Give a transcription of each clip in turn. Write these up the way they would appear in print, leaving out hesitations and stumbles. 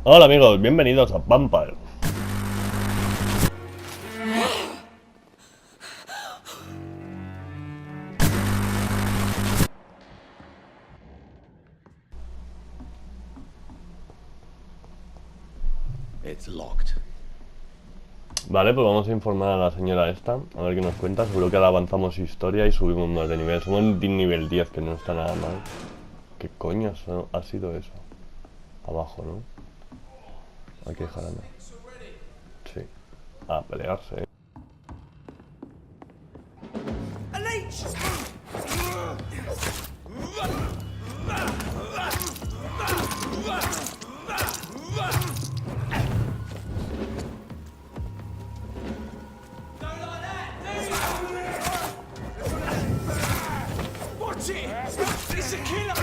Hola amigos, bienvenidos a Vampyr. It's locked. Vale, pues vamos a informar a la señora esta, a ver qué nos cuenta. Seguro que ahora avanzamos historia y subimos más de nivel. Somos en nivel 10, que no está nada mal. ¿Qué coño ha sido eso? Abajo, ¿no? Aquí jalando. Sí. A pelearse, It's a killer!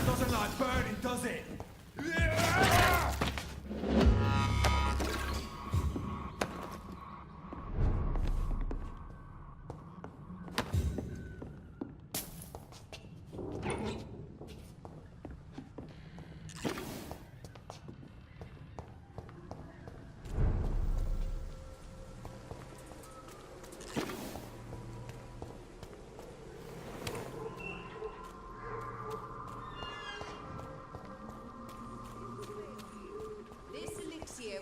Doesn't like burning, does it?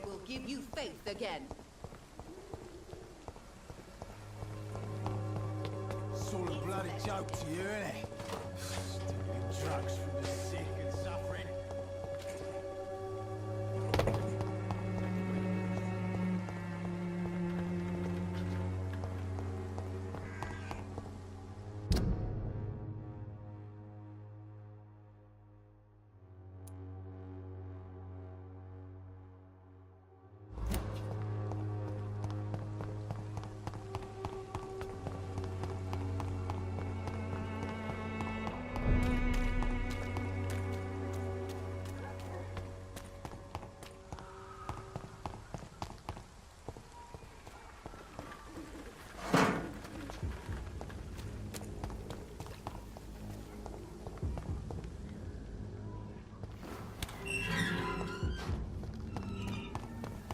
Will give you faith again. It's all a bloody joke to you, isn't it? Stealing drugs from the sick and suffering.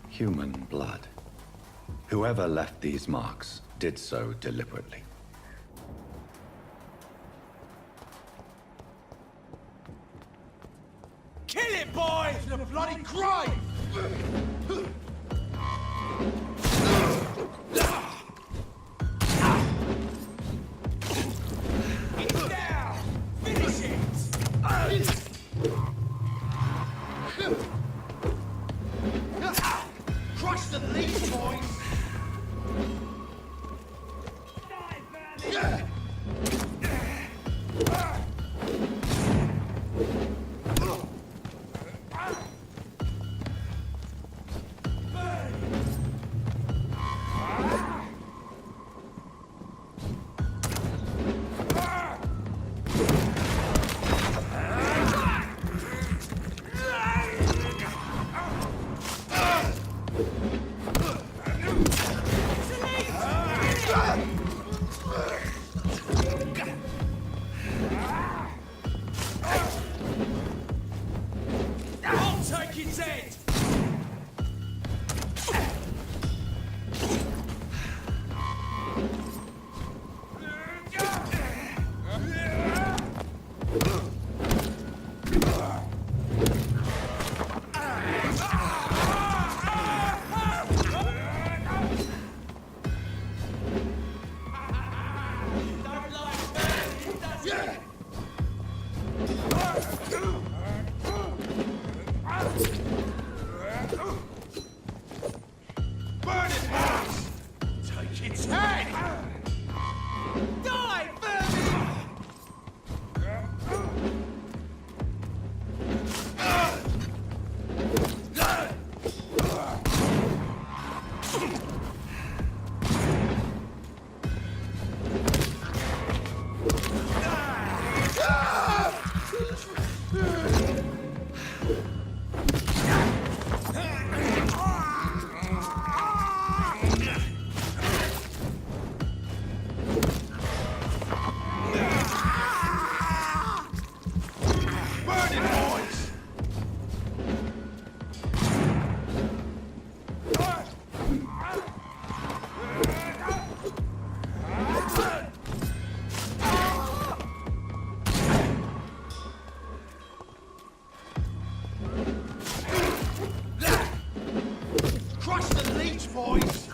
Human blood. Whoever left these marks did so deliberately. Kill it, boy! It's a bloody grave! It's down! Finish it! Crush the leech, boys! I'll take its head! Burn it, boys! Take its head! Die, vermin! Burn it, boys! Crush the leech, boys!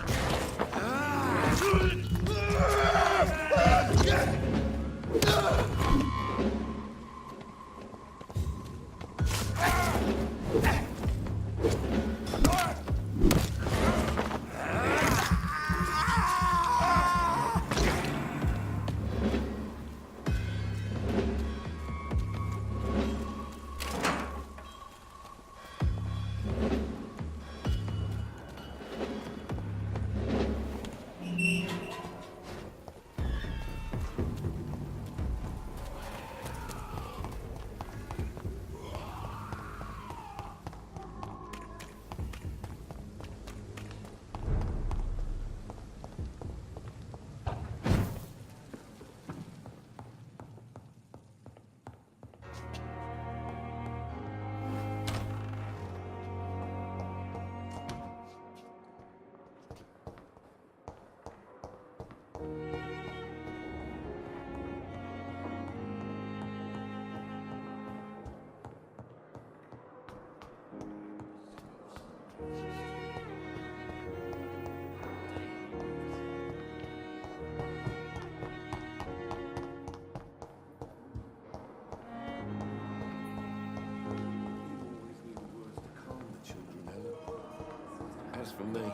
As for me, what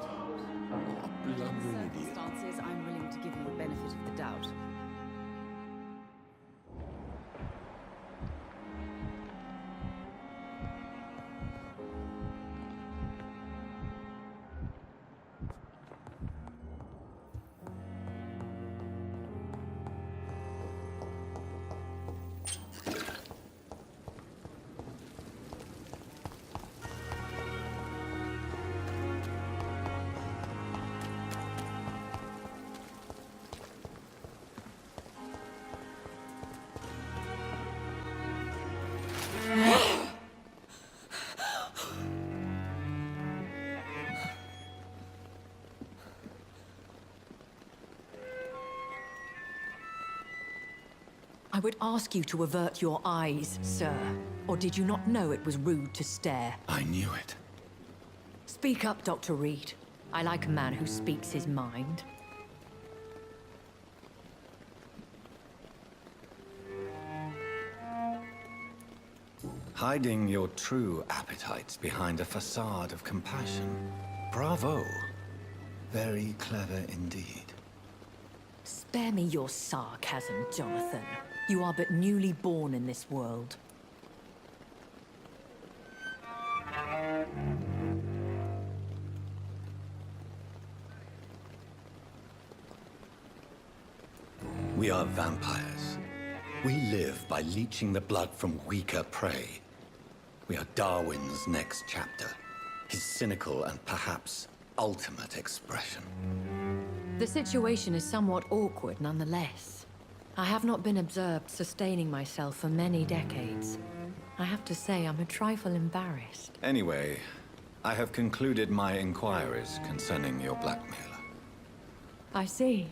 a blundering idiot. Circumstances, I'm willing to give you the benefit of the doubt. I would ask you to avert your eyes, sir. Or did you not know it was rude to stare? I knew it. Speak up, Dr. Reed. I like a man who speaks his mind. Hiding your true appetites behind a facade of compassion. Bravo. Very clever indeed. Spare me your sarcasm, Jonathan. You are but newly born in this world. We are vampires. We live by leeching the blood from weaker prey. We are Darwin's next chapter. His cynical and perhaps ultimate expression. The situation is somewhat awkward nonetheless. I have not been observed sustaining myself for many decades. I have to say I'm a trifle embarrassed. Anyway, I have concluded my inquiries concerning your blackmailer. I see.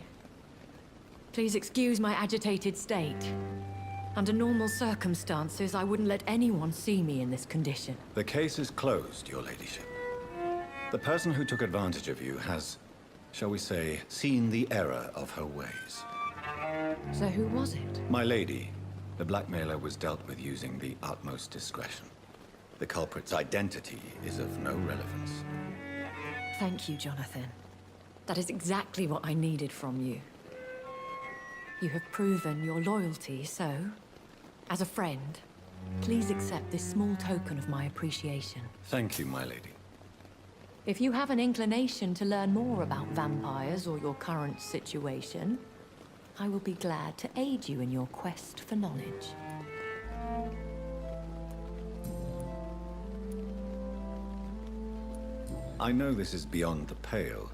Please excuse my agitated state. Under normal circumstances, I wouldn't let anyone see me in this condition. The case is closed, your ladyship. The person who took advantage of you has, shall we say, seen the error of her ways. So who was it? My lady, the blackmailer was dealt with using the utmost discretion. The culprit's identity is of no relevance. Thank you, Jonathan. That is exactly what I needed from you. You have proven your loyalty, so, as a friend, please accept this small token of my appreciation. Thank you, my lady. If you have an inclination to learn more about vampires or your current situation, I will be glad to aid you in your quest for knowledge. I know this is beyond the pale,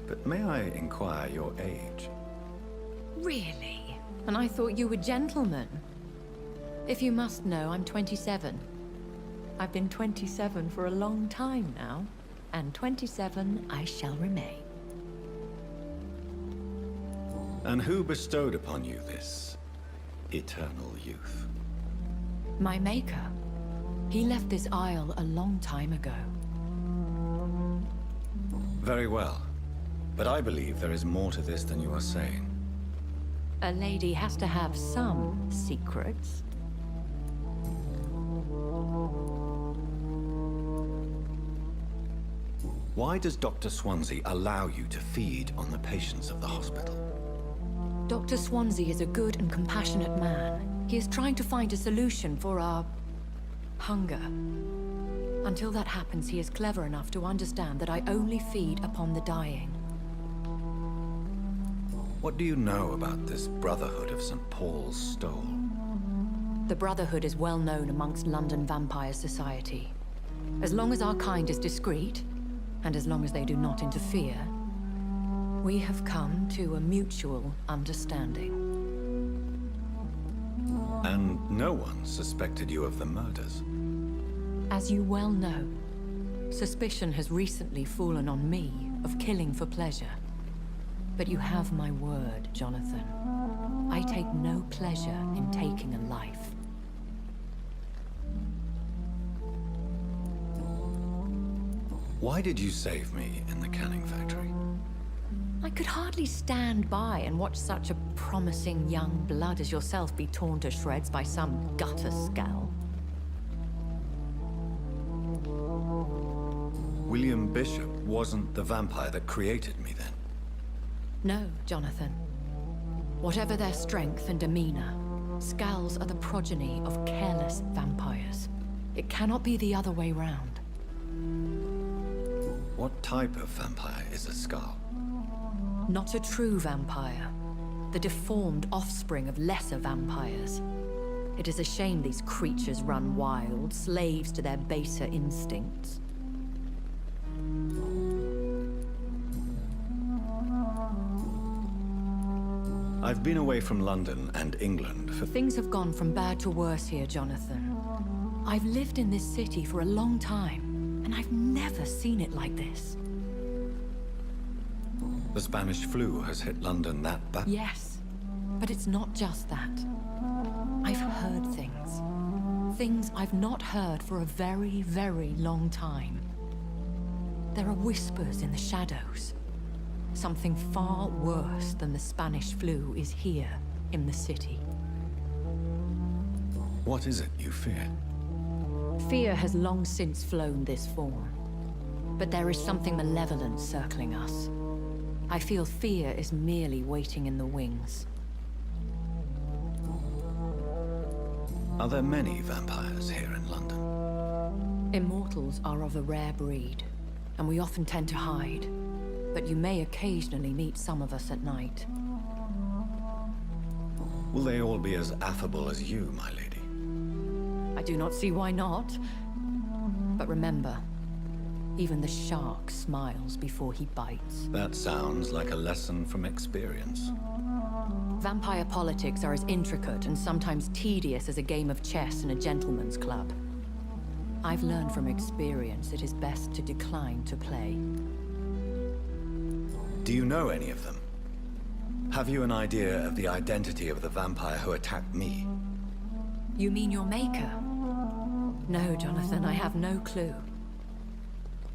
but may I inquire your age? Really? And I thought you were gentlemen. If you must know, I'm 27. I've been 27 for a long time now, and 27 I shall remain. And who bestowed upon you this eternal youth? My maker. He left this isle a long time ago. Very well. But I believe there is more to this than you are saying. A lady has to have some secrets. Why does Dr. Swansea allow you to feed on the patients of the hospital? Dr. Swansea is a good and compassionate man. He is trying to find a solution for our hunger. Until that happens, he is clever enough to understand that I only feed upon the dying. What do you know about this Brotherhood of St. Paul's Stole? The Brotherhood is well known amongst London vampire society. As long as our kind is discreet, and as long as they do not interfere, we have come to a mutual understanding. And no one suspected you of the murders? As you well know, suspicion has recently fallen on me of killing for pleasure. But you have my word, Jonathan. I take no pleasure in taking a life. Why did you save me in the canning factory? I could hardly stand by and watch such a promising young blood as yourself be torn to shreds by some gutter scowl. William Bishop wasn't the vampire that created me then? No, Jonathan. Whatever their strength and demeanor, Skulls are the progeny of careless vampires. It cannot be the other way round. What type of vampire is a Skull? Not a true vampire. The deformed offspring of lesser vampires. It is a shame these creatures run wild, slaves to their baser instincts. I've been away from London and England for... Things have gone from bad to worse here, Jonathan. I've lived in this city for a long time, and I've never seen it like this. The Spanish flu has hit London that bad? Yes, but it's not just that. I've heard things. Things I've not heard for a very, very long time. There are whispers in the shadows. Something far worse than the Spanish flu is here in the city. What is it you fear? Fear has long since flown this form. But there is something malevolent circling us. I feel fear is merely waiting in the wings. Are there many vampires here in London? Immortals are of a rare breed, and we often tend to hide. But you may occasionally meet some of us at night. Will they all be as affable as you, my lady? I do not see why not. But remember, Even the shark smiles before he bites. That sounds like a lesson from experience. Vampire politics are as intricate and sometimes tedious as a game of chess in a gentleman's club. I've learned from experience it is best to decline to play. Do you know any of them? Have you an idea of the identity of the vampire who attacked me? You mean your maker? No, Jonathan, I have no clue.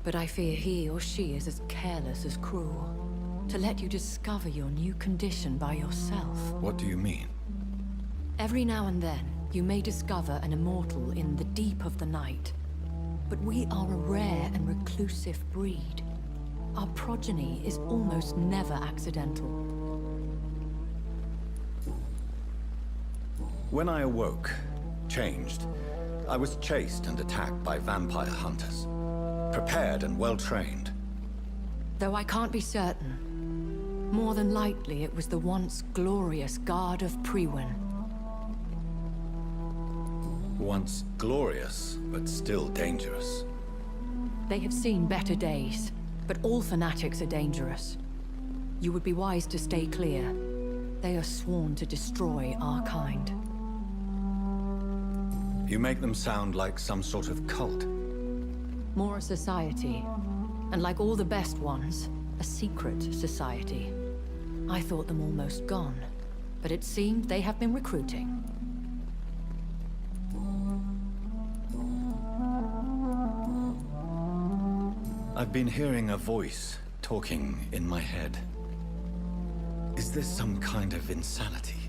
But I fear he or she is as careless as cruel. To let you discover your new condition by yourself. What do you mean? Every now and then, you may discover an immortal in the deep of the night. But we are a rare and reclusive breed. Our progeny is almost never accidental. When I awoke, changed, I was chased and attacked by vampire hunters. Prepared and well-trained. Though I can't be certain, more than likely it was the once glorious Guard of Priwen. Once glorious, but still dangerous. They have seen better days, but all fanatics are dangerous. You would be wise to stay clear. They are sworn to destroy our kind. You make them sound like some sort of cult. More a society, and like all the best ones, a secret society. I thought them almost gone, but it seemed they have been recruiting. I've been hearing a voice talking in my head. Is this some kind of insanity?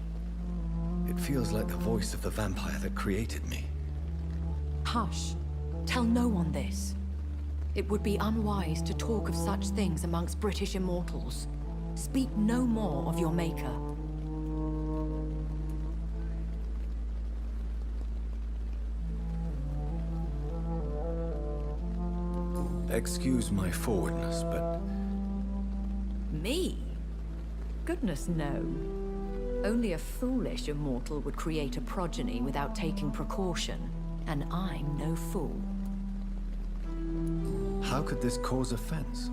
It feels like the voice of the vampire that created me. Hush. Tell no one this. It would be unwise to talk of such things amongst British immortals. Speak no more of your maker. Excuse my forwardness, but... Me? Goodness, no. Only a foolish immortal would create a progeny without taking precaution, and I'm no fool. How could this cause offense?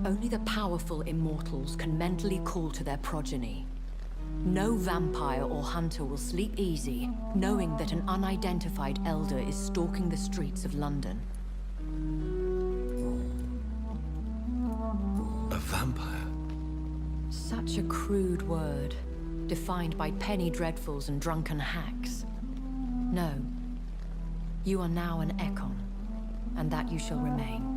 Only the powerful immortals can mentally call to their progeny. No vampire or hunter will sleep easy, knowing that an unidentified elder is stalking the streets of London. A vampire? Such a crude word, defined by penny dreadfuls and drunken hacks. No. You are now an Ekon, and that you shall remain.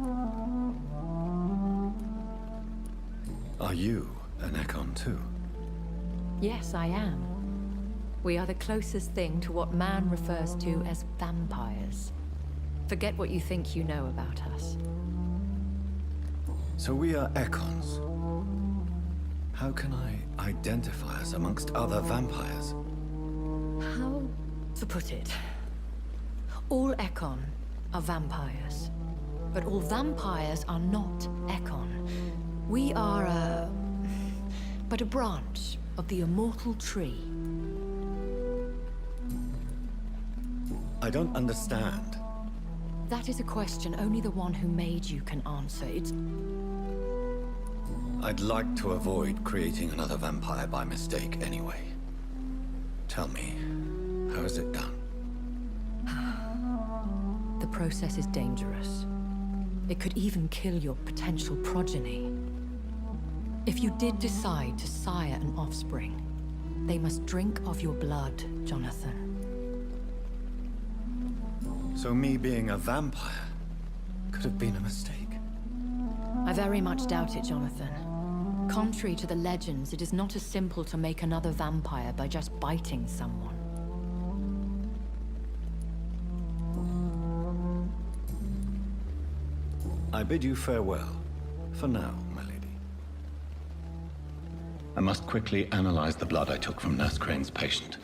Are you an Ekon too? Yes, I am. We are the closest thing to what man refers to as vampires. Forget what you think you know about us. So we are Ekons. How can I identify us amongst other vampires? How to put it? All Ekon are vampires. But all vampires are not Ekon. We are but a branch of the immortal tree. I don't understand. That is a question only the one who made you can answer. I'd like to avoid creating another vampire by mistake anyway. Tell me, how is it done? The process is dangerous. It could even kill your potential progeny. If you did decide to sire an offspring, they must drink of your blood, Jonathan. So me being a vampire could have been a mistake. I very much doubt it, Jonathan. Contrary to the legends, it is not as simple to make another vampire by just biting someone. I bid you farewell, for now, my lady. I must quickly analyze the blood I took from Nurse Crane's patient.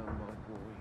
now, my boy.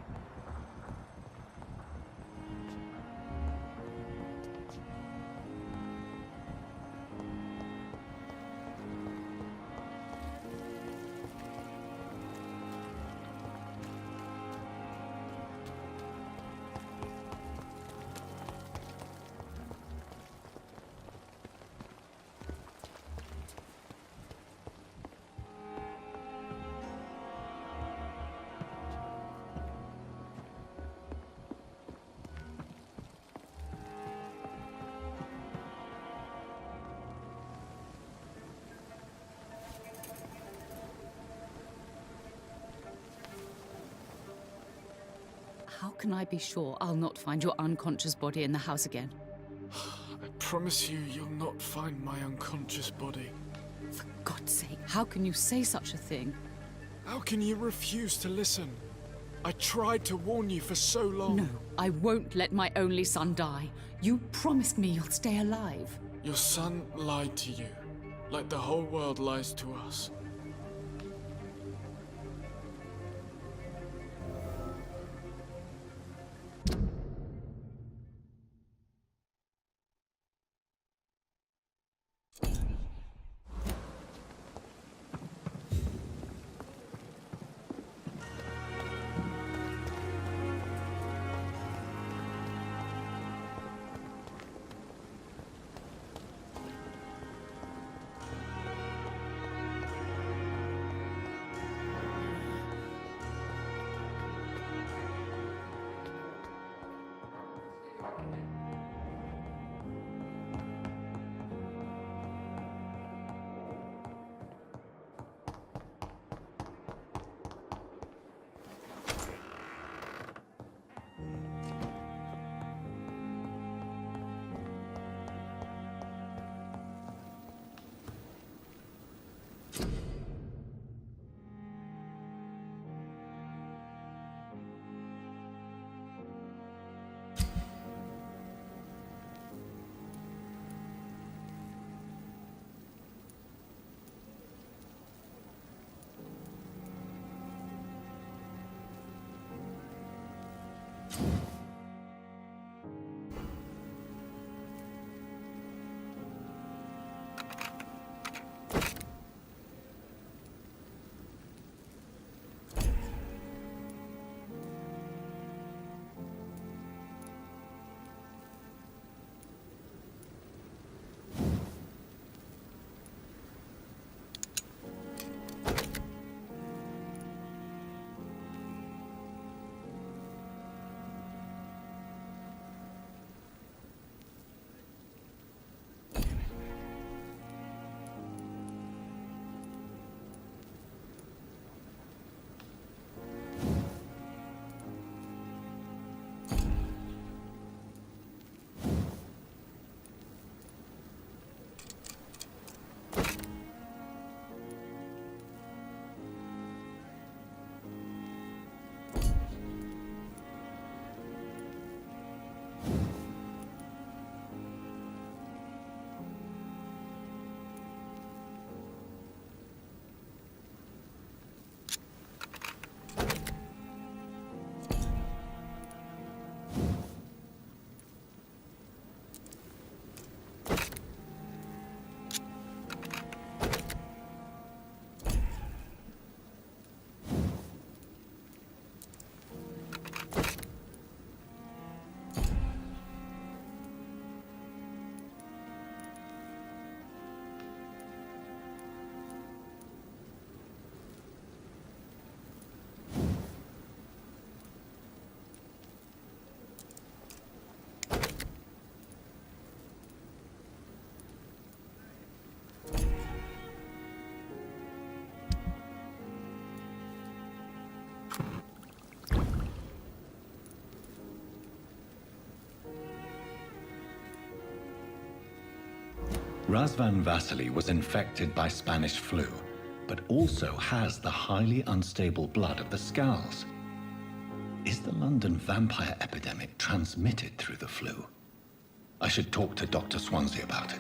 How can I be sure I'll not find your unconscious body in the house again? I promise you, you'll not find my unconscious body. For God's sake, how can you say such a thing? How can you refuse to listen? I tried to warn you for so long. No, I won't let my only son die. You promised me you'll stay alive. Your son lied to you, like the whole world lies to us. Razvan Vasily was infected by Spanish flu, but also has the highly unstable blood of the Skulls. Is the London vampire epidemic transmitted through the flu? I should talk to Dr. Swansea about it.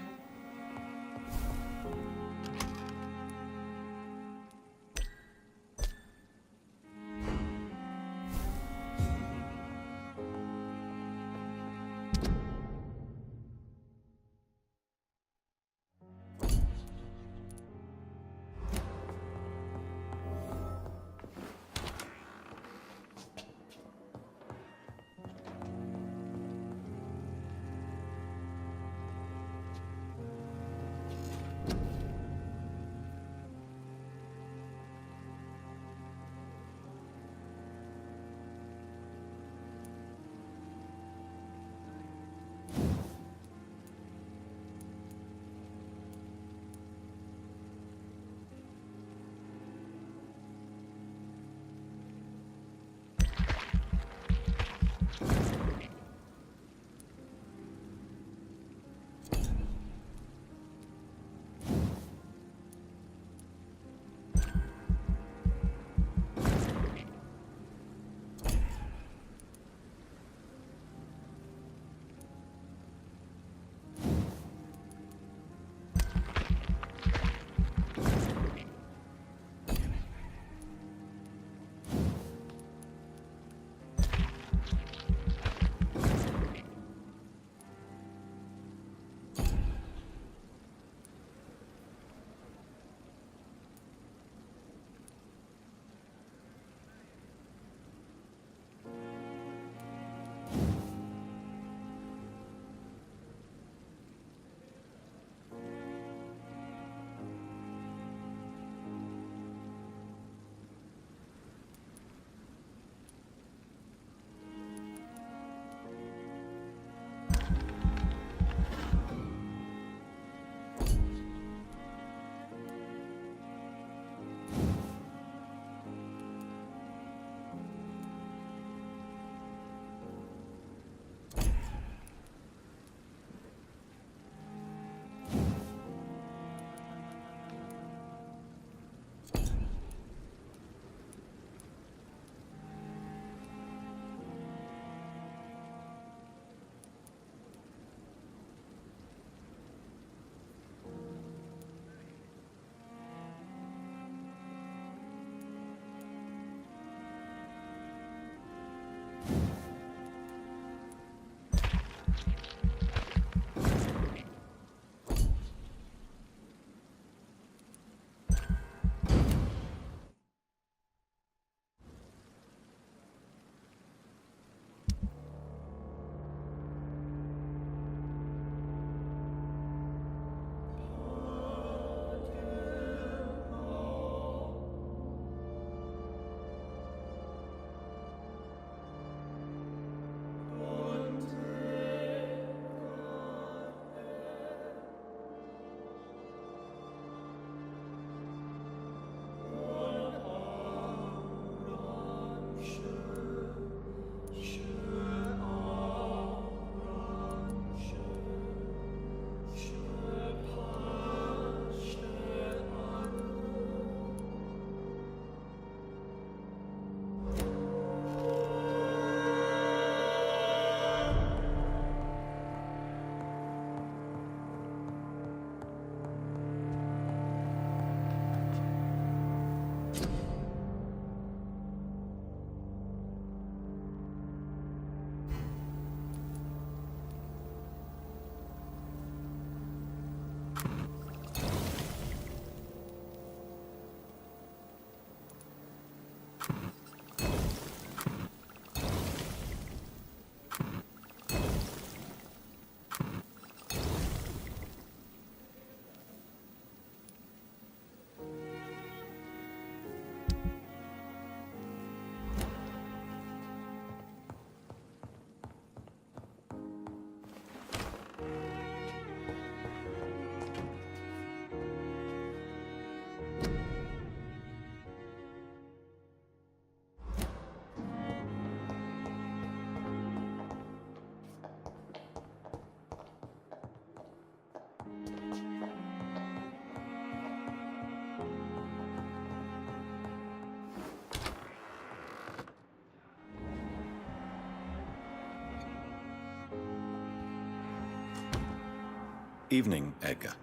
Evening, Edgar.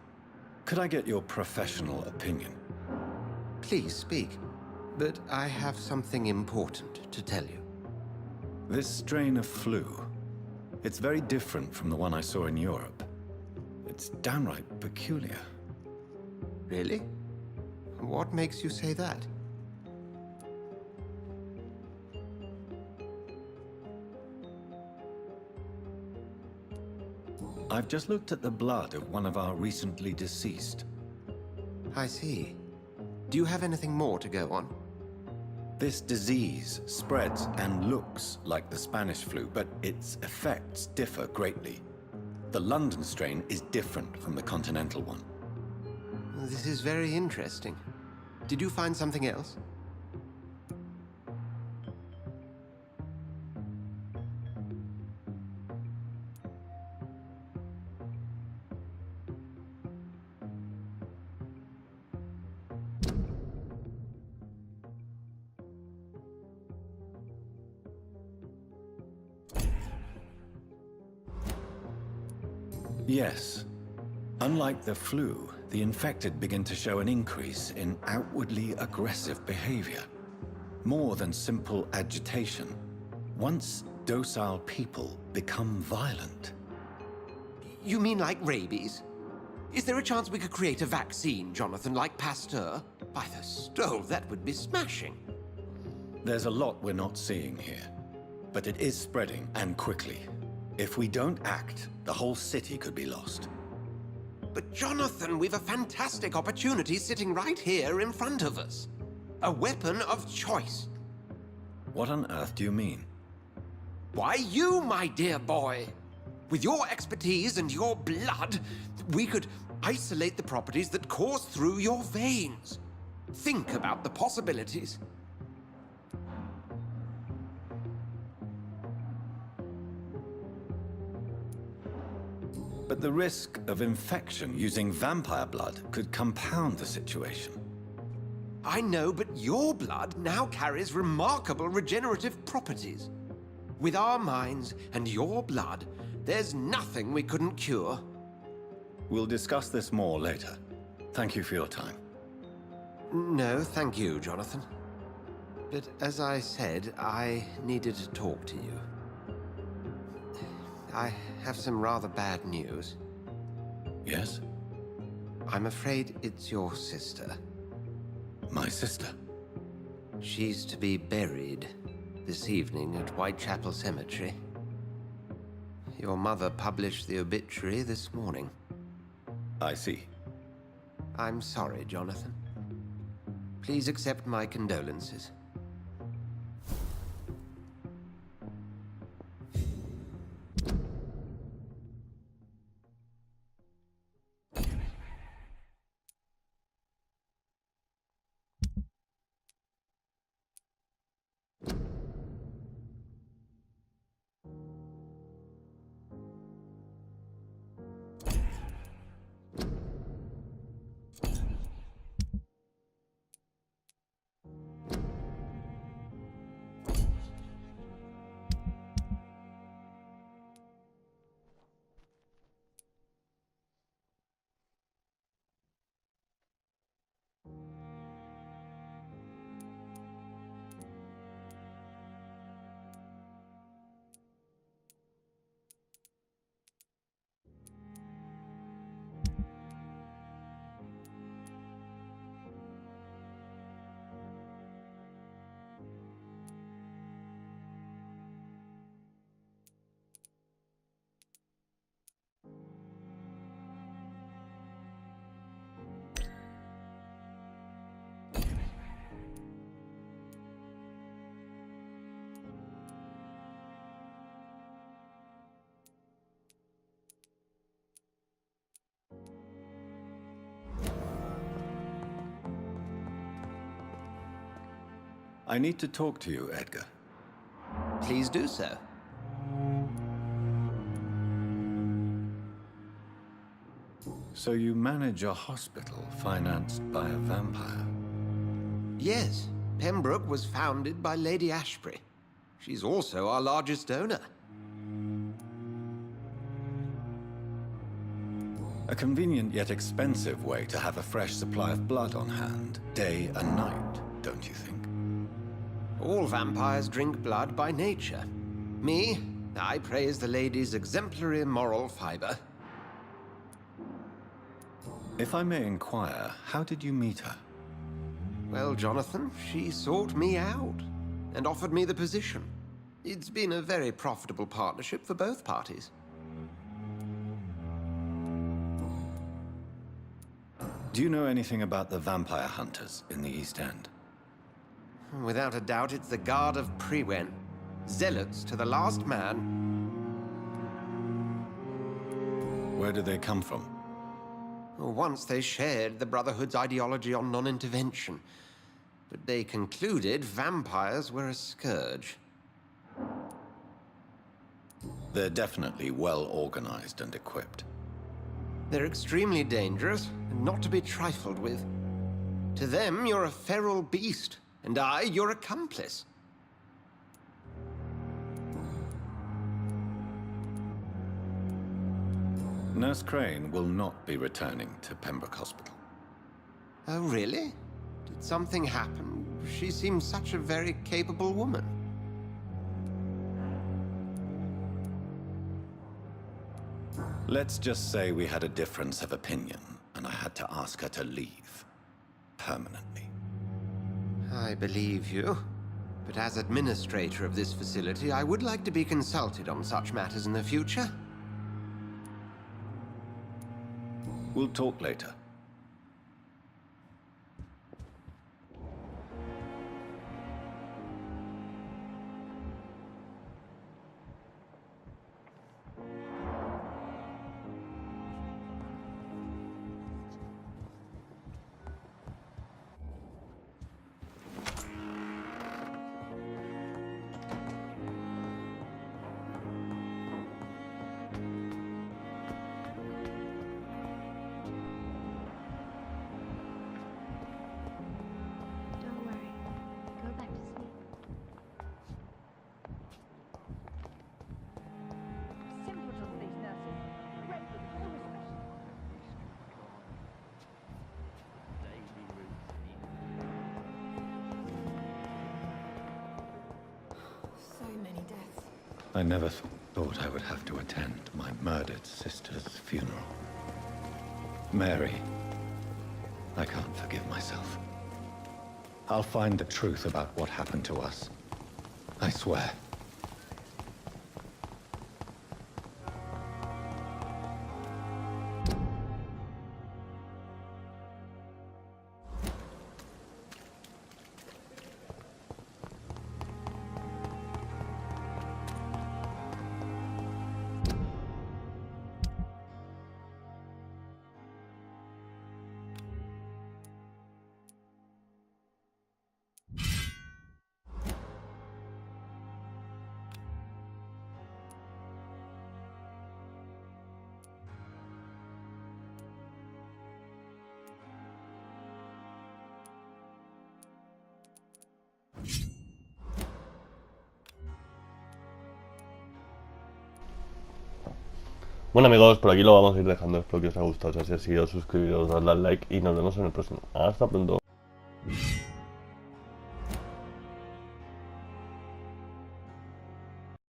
Could I get your professional opinion? Please speak, but I have something important to tell you. This strain of flu, it's very different from the one I saw in Europe. It's downright peculiar. Really? What makes you say that? I've just looked at the blood of one of our recently deceased. I see. Do you have anything more to go on? This disease spreads and looks like the Spanish flu, but its effects differ greatly. The London strain is different from the continental one. This is very interesting. Did you find something else? Yes. Unlike the flu, the infected begin to show an increase in outwardly aggressive behavior. More than simple agitation. Once docile people become violent. You mean like rabies? Is there a chance we could create a vaccine, Jonathan, like Pasteur? By the stole, that would be smashing. There's a lot we're not seeing here. But it is spreading, and quickly. If we don't act, the whole city could be lost. But Jonathan, we've a fantastic opportunity sitting right here in front of us. A weapon of choice. What on earth do you mean? Why, you, my dear boy. With your expertise and your blood, we could isolate the properties that course through your veins. Think about the possibilities. But the risk of infection using vampire blood could compound the situation. I know, but your blood now carries remarkable regenerative properties. With our minds and your blood, there's nothing we couldn't cure. We'll discuss this more later. Thank you for your time. No, thank you, Jonathan. But as I said, I needed to talk to you. I have some rather bad news. Yes? I'm afraid it's your sister. My sister? She's to be buried this evening at Whitechapel Cemetery. Your mother published the obituary this morning. I see. I'm sorry, Jonathan. Please accept my condolences. I need to talk to you, Edgar. Please do so. So you manage a hospital financed by a vampire? Yes, Pembroke was founded by Lady Ashbury. She's also our largest donor. A convenient yet expensive way to have a fresh supply of blood on hand, day and night, don't you think? All vampires drink blood by nature. Me, I praise the lady's exemplary moral fiber. If I may inquire, how did you meet her? Well, Jonathan, she sought me out and offered me the position. It's been a very profitable partnership for both parties. Do you know anything about the vampire hunters in the East End? Without a doubt, it's the Guard of Prewen. Zealots to the last man. Where do they come from? Once they shared the Brotherhood's ideology on non-intervention, but they concluded vampires were a scourge. They're definitely well organized and equipped. They're extremely dangerous and not to be trifled with. To them, you're a feral beast, and I, your accomplice. Nurse Crane will not be returning to Pembroke Hospital. Oh, really? Did something happen? She seems such a very capable woman. Let's just say we had a difference of opinion, and I had to ask her to leave. Permanently. I believe you. But as administrator of this facility, I would like to be consulted on such matters in the future. We'll talk later. I never thought I would have to attend my murdered sister's funeral. Mary, I can't forgive myself. I'll find the truth about what happened to us. I swear. Bueno amigos, por aquí lo vamos a ir dejando. Espero que os haya gustado. Si así ha sido, suscribiros, dadle al like y nos vemos en el próximo. Hasta pronto.